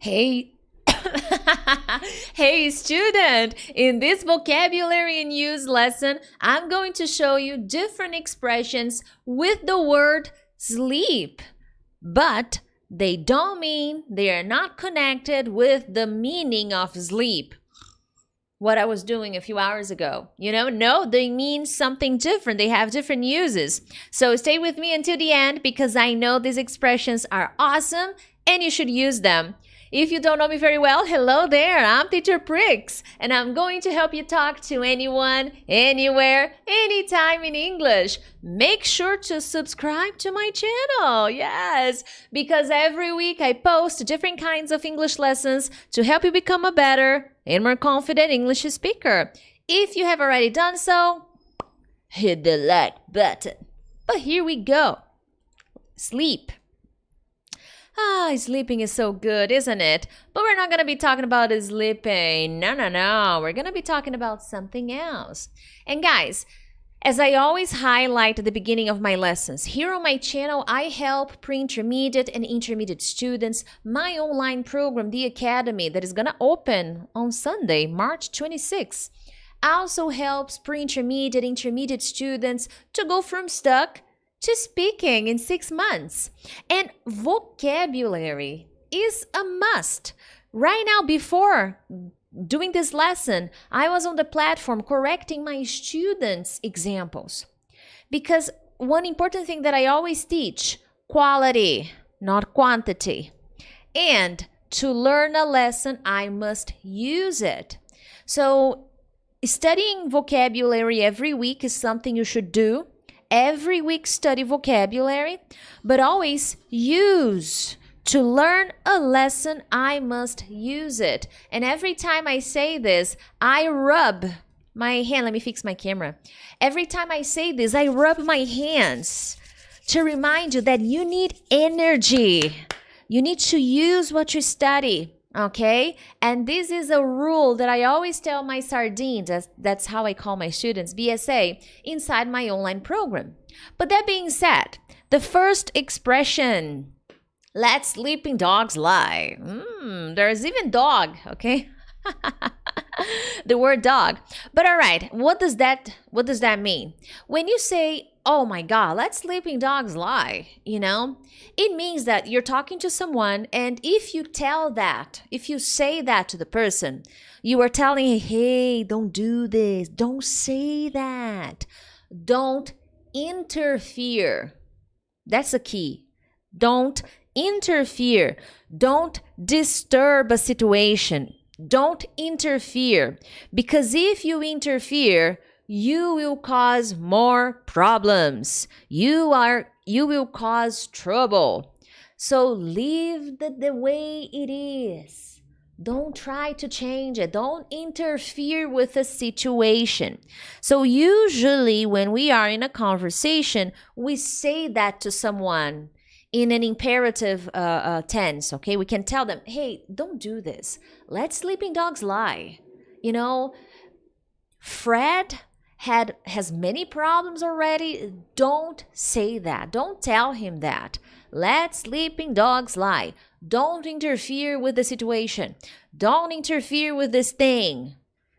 Hey, hey student, in this vocabulary and use lesson, I'm going to show you different expressions with the word sleep, but they don't mean they are not connected with the meaning of sleep. What I was doing a few hours ago. No, they mean something different. They have different uses. So stay with me until the end because I know these expressions are awesome and you should use them. If you don't know me very well, hello there. I'm Teacher Prix, and I'm going to help you talk to anyone, anywhere, anytime in English. Make sure to subscribe to my channel. Yes, because every week I post different kinds of English lessons to help you become a better and more confident English speaker. If you have already done so, hit the like button. But here we go. Sleep. Sleeping is so good, isn't it? But we're not going to be talking about sleeping. No. We're going to be talking about something else. And guys, as I always highlight at the beginning of my lessons, here on my channel, I help pre-intermediate and intermediate students. My online program, The Academy, that is going to open on Sunday, March 26th, also helps pre-intermediate, intermediate students to go from stuck to speaking in 6 months. And vocabulary is a must. Right now, before doing this lesson, I was on the platform correcting my students' examples. Because one important thing that I always teach, quality, not quantity. And to learn a lesson, I must use it. So studying vocabulary every week is something you should do. Every week study vocabulary, but always use. To learn a lesson, I must use it. And every time I say this, I rub my hand. Let me fix my camera. Every time I say this, I rub my hands to remind you that you need energy. You need to use what you study. Okay, and this is a rule that I always tell my sardines, that's how I call my students, BSA, inside my online program. But that being said, the first expression, let sleeping dogs lie. There's even dog, okay? The word dog. But all right, what does that mean? When you say, oh my God, let sleeping dogs lie, it means that you're talking to someone, and if you say that to the person, you are telling, hey, don't do this, don't say that, don't interfere. That's the key. Don't interfere. Don't disturb a situation. Don't interfere, because if you interfere, you will cause more problems. You will cause trouble. So leave the way it is. Don't try to change it. Don't interfere with the situation. So usually when we are in a conversation, we say that to someone in an imperative tense, okay? We can tell them, hey, don't do this. Let sleeping dogs lie. Fred has many problems already. Don't say that. Don't tell him that. Let sleeping dogs lie. Don't interfere with the situation. Don't interfere with this thing.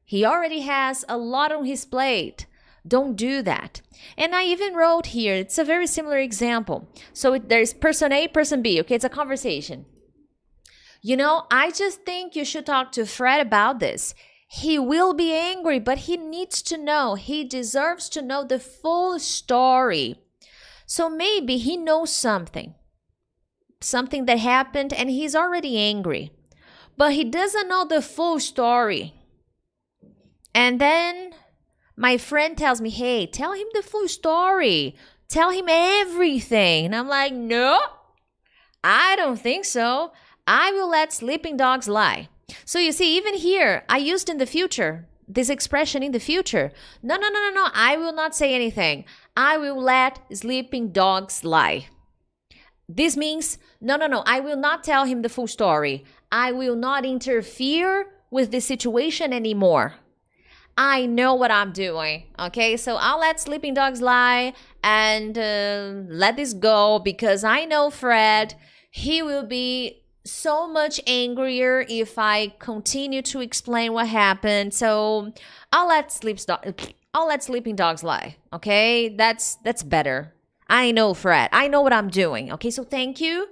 He already has a lot on his plate. Don't do that. And I even wrote here, it's a very similar example. So there's person A, person B, okay? It's a conversation. I just think you should talk to Fred about this. He will be angry, but he needs to know. He deserves to know the full story. So maybe he knows something that happened, and he's already angry. But he doesn't know the full story. And then my friend tells me, hey, tell him the full story. Tell him everything. And I'm like, no, I don't think so. I will let sleeping dogs lie. So you see, even here, I used in the future, this expression in the future. No, I will not say anything. I will let sleeping dogs lie. This means, no, I will not tell him the full story. I will not interfere with the situation anymore. I know what I'm doing, okay? So I'll let sleeping dogs lie and let this go because I know Fred, he will be so much angrier if I continue to explain what happened. So I'll let sleeping dogs lie. Okay, that's better. I know, Fred. I know what I'm doing. Okay, so thank you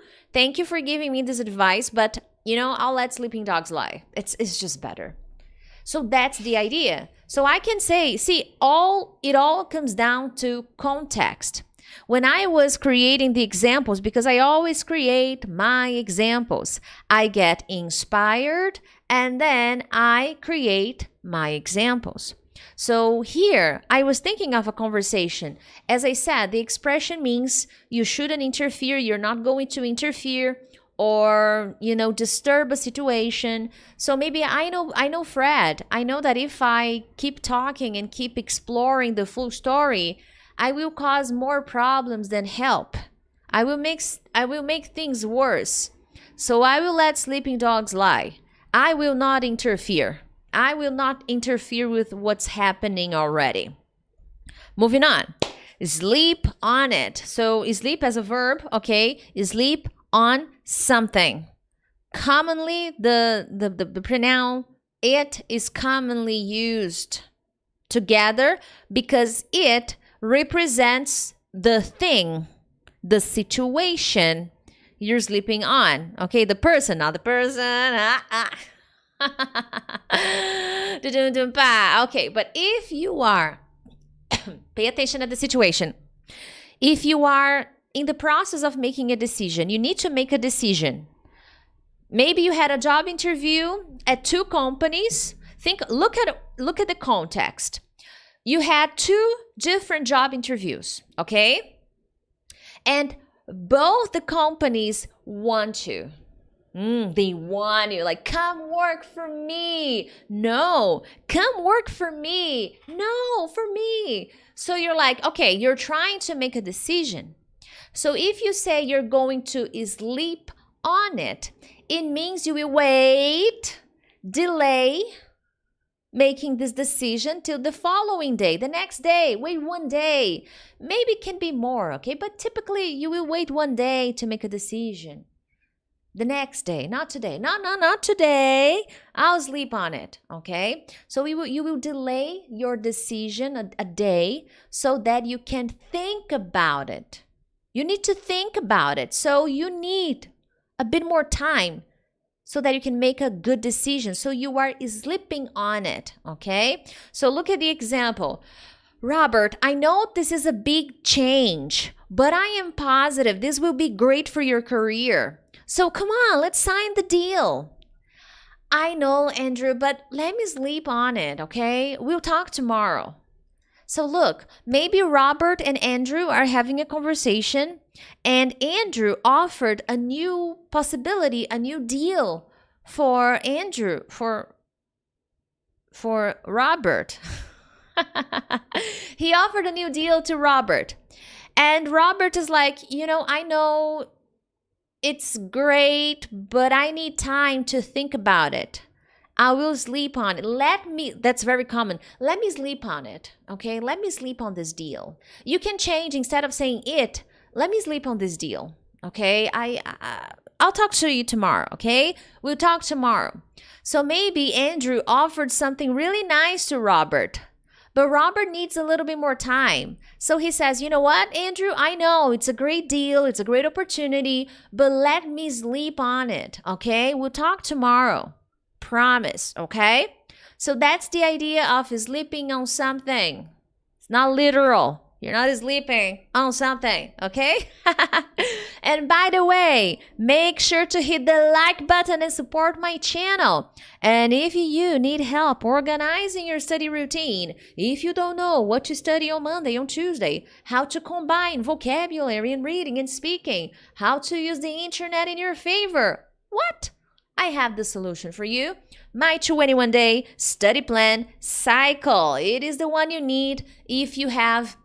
for giving me this advice. But I'll let sleeping dogs lie. It's just better. So that's the idea. So I can say, see, it all comes down to context. When I was creating the examples, because I always create my examples, I get inspired and then I create my examples. So here, I was thinking of a conversation. As I said, the expression means you shouldn't interfere, you're not going to interfere or disturb a situation. So maybe I know Fred. I know that if I keep talking and keep exploring the full story, I will cause more problems than help. I will make things worse. So I will let sleeping dogs lie. I will not interfere. I will not interfere with what's happening already. Moving on. Sleep on it. So sleep as a verb, okay? Sleep on something. Commonly, the pronoun it is commonly used together because it represents the thing, the situation you're sleeping on. Okay, the person, not the person. Okay, but if you are, pay attention to the situation. If you are in the process of making a decision, you need to make a decision. Maybe you had a job interview at 2 companies. Look at the context. You had 2 different job interviews, okay? And both the companies want you. They want you, like, come work for me. No, come work for me. No, for me. So you're like, okay, you're trying to make a decision. So if you say you're going to sleep on it, it means you will wait, delay making this decision till the following day, the next day. Wait 1 day. Maybe it can be more, okay? But typically you will wait 1 day to make a decision. The next day, not today. Not today. I'll sleep on it, okay? So you will delay your decision a day so that you can think about it. You need to think about it. So you need a bit more time so that you can make a good decision. So you are sleeping on it, okay? So look at the example. Robert, I know this is a big change, but I am positive this will be great for your career. So come on, let's sign the deal. I know, Andrew, but let me sleep on it, okay? We'll talk tomorrow. So look, maybe Robert and Andrew are having a conversation and Andrew offered a new possibility, a new deal for Andrew, for Robert. He offered a new deal to Robert. And Robert is like, I know it's great, but I need time to think about it. I will sleep on it. That's very common. Let me sleep on it, okay? Let me sleep on this deal. You can change, instead of saying it, let me sleep on this deal, okay? I'll talk to you tomorrow, okay? We'll talk tomorrow. So maybe Andrew offered something really nice to Robert, but Robert needs a little bit more time. So he says, you know what, Andrew, I know it's a great deal, it's a great opportunity, but let me sleep on it, okay? We'll talk tomorrow. Promise, okay? So that's the idea of sleeping on something. It's not literal. You're not sleeping on something, okay? And by the way, make sure to hit the like button and support my channel. And if you need help organizing your study routine, if you don't know what to study on Monday, on Tuesday, how to combine vocabulary and reading and speaking, how to use the internet in your favor, what? I have the solution for you. My 21-day study plan cycle. It is the one you need if you have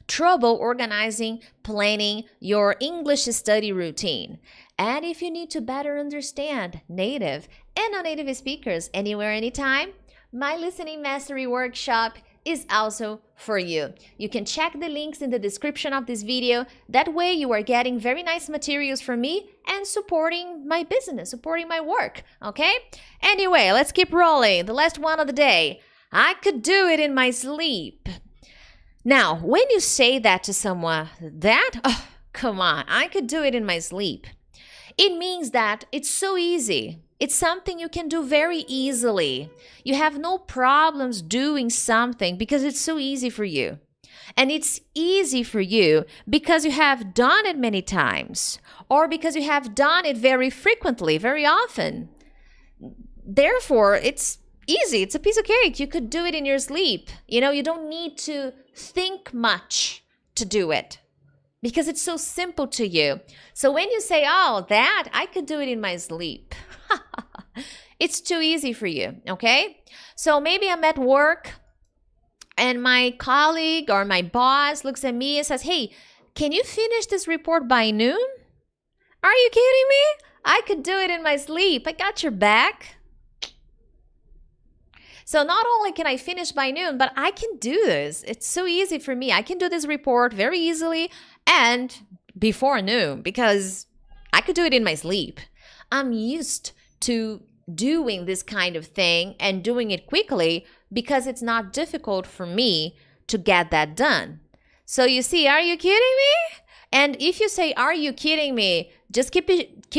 trouble organizing, planning your English study routine. And if you need to better understand native and non-native speakers anywhere, anytime, my listening mastery workshop is also for you. You can check the links in the description of this video. That way you are getting very nice materials from me and supporting my business, supporting my work, okay? Anyway, let's keep rolling. The last one of the day. I could do it in my sleep. Now, when you say that to someone, oh, come on, I could do it in my sleep. It means that it's so easy. It's something you can do very easily. You have no problems doing something because it's so easy for you. And it's easy for you because you have done it many times or because you have done it very frequently, very often. Therefore, it's easy. It's a piece of cake. You could do it in your sleep. You know, you don't need to think much to do it because it's so simple to you. So when you say, oh, that, I could do it in my sleep. It's too easy for you, okay? So maybe I'm at work and my colleague or my boss looks at me and says, hey, can you finish this report by noon? Are you kidding me? I could do it in my sleep. I got your back. So not only can I finish by noon, but I can do this. It's so easy for me. I can do this report very easily and before noon because I could do it in my sleep. I'm used to doing this kind of thing and doing it quickly because it's not difficult for me to get that done. So you see, are you kidding me? And if you say, are you kidding me? Just keep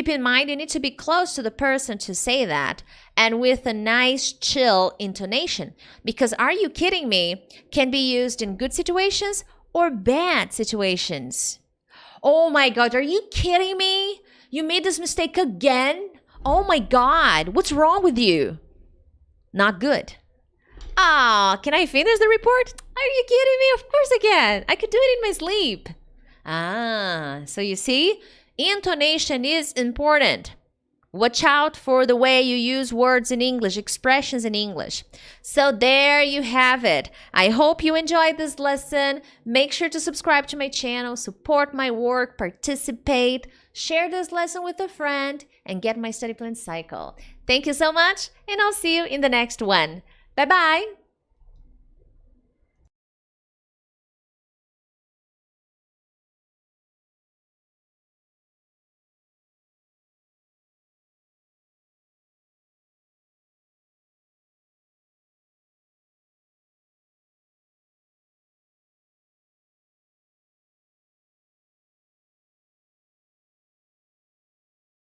in mind, you need to be close to the person to say that and with a nice chill intonation because are you kidding me can be used in good situations or bad situations. Oh my God, are you kidding me? You made this mistake again? Oh my God, what's wrong with you? Not good. Ah, can I finish the report? Are you kidding me? Of course I can. I could do it in my sleep. Ah, so you see, intonation is important. Watch out for the way you use words in English, expressions in English. So there you have it. I hope you enjoyed this lesson. Make sure to subscribe to my channel, support my work, participate, share this lesson with a friend, and get my study plan cycle. Thank you so much, and I'll see you in the next one. Bye-bye.